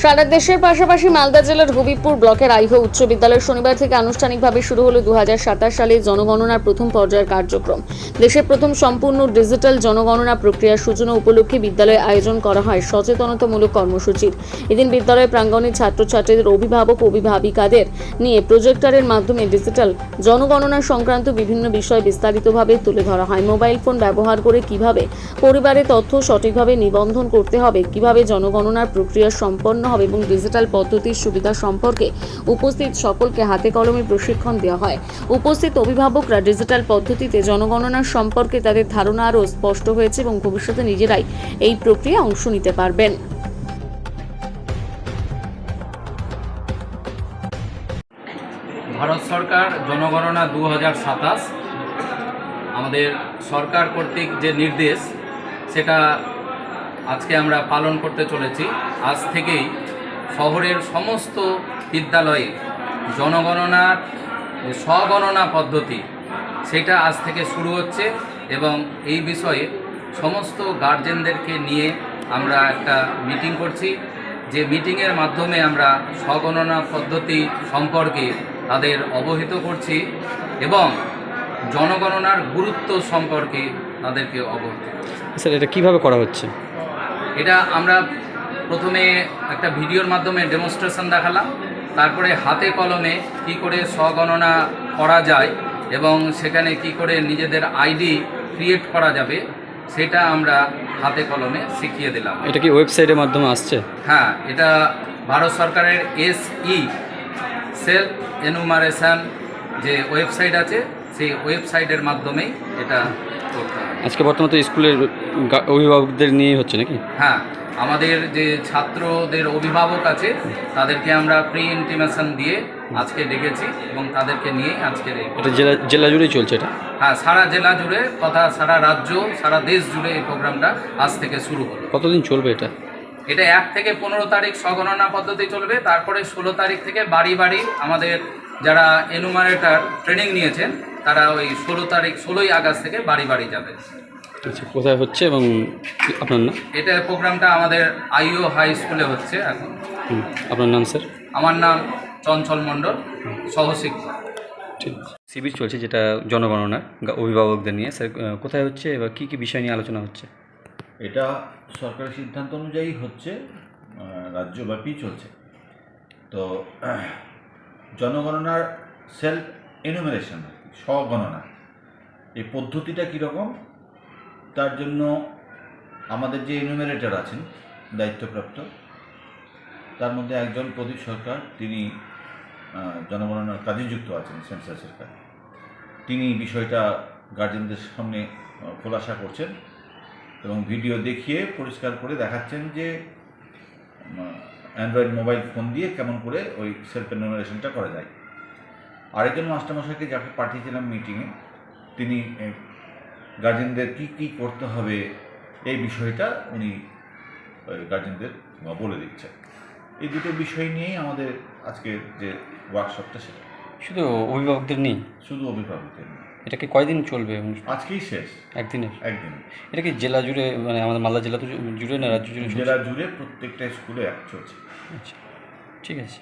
সারা দেশের পাশাপাশি মালদা জেলার হবিবপুর ব্লকের আইহ উচ্চ বিদ্যালয় শনিবার থেকে আনুষ্ঠানিকভাবে শুরু হলো 2027 সালে জনগণনার প্রথম পর্যায়ের কার্যক্রম। দেশের প্রথম সম্পূর্ণ ডিজিটাল জনগণনা প্রক্রিয়ার সূচনা উপলক্ষে বিদ্যালয়ে আয়োজন করা হয় সচেতনতামূলক কর্মসূচির। এদিন বিদ্যালয় প্রাঙ্গণে ছাত্রছাত্রীদের অভিভাবক অভিভাবিকাদের নিয়ে প্রজেক্টরের মাধ্যমে ডিজিটাল জনগণনা সংক্রান্ত বিভিন্ন বিষয় বিস্তারিতভাবে তুলে ধরা হয়। মোবাইল ফোন ব্যবহার করে কিভাবে পরিবারের তথ্য সঠিকভাবে নিবন্ধন করতে হবে, কিভাবে জনগণনার প্রক্রিয়া সম্পন্ন হবে এবং ডিজিটাল পদ্ধতির সুবিধা সম্পর্কে উপস্থিত সকলকে হাতে কলমে প্রশিক্ষণ দেওয়া হয়। উপস্থিত অভিভাবকরা ডিজিটাল পদ্ধতিতে জনগণনার সম্পর্কে তাদের ধারণা আরও স্পষ্ট হয়েছে এবং ভবিষ্যতে নিজেরাই এই প্রক্রিয়ায় অংশ নিতে পারবেন। ভারত সরকার জনগণনা 2027 আমাদের সরকার কর্তৃক যে নির্দেশ সেটা আজকে আমরা পালন করতে চলেছি। আজ থেকেই শহরের সমস্ত বিদ্যালয়ে জনগণনার যে স্বগণনা পদ্ধতি সেটা আজ থেকে শুরু হচ্ছে এবং এই বিষয়ে সমস্ত গার্জেনদেরকে নিয়ে আমরা একটা মিটিং করছি, যে মিটিংয়ের মাধ্যমে আমরা স্বগণনা পদ্ধতি সম্পর্কে তাদের অবহিত করছি এবং জনগণনার গুরুত্ব সম্পর্কে তাদেরকে অবহিত করছি। স্যার, এটা কিভাবে করা হচ্ছে? এটা আমরা প্রথমে একটা ভিডিওর মাধ্যমে ডেমনস্ট্রেশন দেখালাম, তারপরে হাতে কলমে কি করে স্বগণনা করা যায় এবং সেখানে কি করে নিজেদের আইডি ক্রিয়েট করা যাবে সেটা আমরা হাতে কলমে শিখিয়ে দিলাম। এটা কি ওয়েবসাইটের মাধ্যমে আসছে? হ্যাঁ, এটা ভারত সরকারের সেলফ এনুমারেশন যে ওয়েবসাইট আছে সেই ওয়েবসাইটের মাধ্যমেই এটা করতে হবে। আজকে বর্তমানে তো স্কুলের অভিভাবকদের নিয়ে হচ্ছে নাকি? হ্যাঁ, আমাদের যে ছাত্রদের অভিভাবক আছে তাদেরকে আমরা প্রি ইন্টিমেশন দিয়ে আজকে ডেকেছি এবং তাদেরকে নিয়ে আজকের এটা জেলা জুড়েই চলছে এটা? হ্যাঁ, সারা জেলা জুড়ে তথা সারা রাজ্য সারা দেশ জুড়ে এই প্রোগ্রামটা আজ থেকে শুরু হলো। কতদিন চলবে এটা? এটা 1 থেকে 15 তারিখ স্বগণনা পদ্ধতি চলবে, তারপরে 16 তারিখ থেকে বাড়ি বাড়ি আমাদের যারা এনুমারেটর ট্রেনিং নিয়েছেন তারা ওই 16ই আগস্ট থেকে বাড়ি বাড়ি যাবে। আচ্ছা, কোথায় হচ্ছে এবং আপনার নাম? এটা প্রোগ্রামটা আমাদের আইও হাই স্কুলে হচ্ছে এখন। আপনার নাম স্যার? আমার নাম চঞ্চল মণ্ডল, সহশিক্ষক। ঠিক। শিবির চলছে যেটা জনগণনার অভিভাবকদের নিয়ে, স্যার কোথায় হচ্ছে এবার কী কী বিষয় নিয়ে আলোচনা হচ্ছে? এটা সরকারের সিদ্ধান্ত অনুযায়ী হচ্ছে, রাজ্যব্যাপী চলছে। তো জনগণনার সেলফ এনুমারেশন, স্বগণনা, এই পদ্ধতিটা কীরকম তার জন্য আমাদের যে এনুমারেটর আছেন দায়িত্বপ্রাপ্ত, তার মধ্যে একজন প্রদীপ সরকার, তিনি জনগণনার কাজে যুক্ত আছেন সেন্সাসের কাজে। তিনি বিষয়টা গার্জেনদের সামনে খোলাসা করছেন এবং ভিডিও দেখিয়ে পরিষ্কার করে দেখাচ্ছেন যে অ্যান্ড্রয়েড মোবাইল ফোন দিয়ে কেমন করে ওই সেলফ এনুমারেশনটা করা যায়। আরেকজন মাস্টারমশাইকে যাকে পাঠিয়েছিলাম মিটিংয়ে, তিনি গার্জেনদের কী করতে হবে এই বিষয়টা উনি গার্জেনদের বলে দিচ্ছেন। এই দুটো বিষয় নিয়েই আমাদের আজকের যে ওয়ার্কশপটা সেটা। শুধু অভিভাবকদের নেই? শুধু অভিভাবকদের নেই। এটা কি কয়দিন চলবে? আজকেই শেষ। একদিনের? একদিন। এটা কি জেলা জুড়ে, মানে আমাদের মালদা জেলা তো জুড়ে না রাজ্য জুড়ে? জেলা জুড়ে প্রত্যেকটা স্কুলে চলছে। আচ্ছা, ঠিক আছে।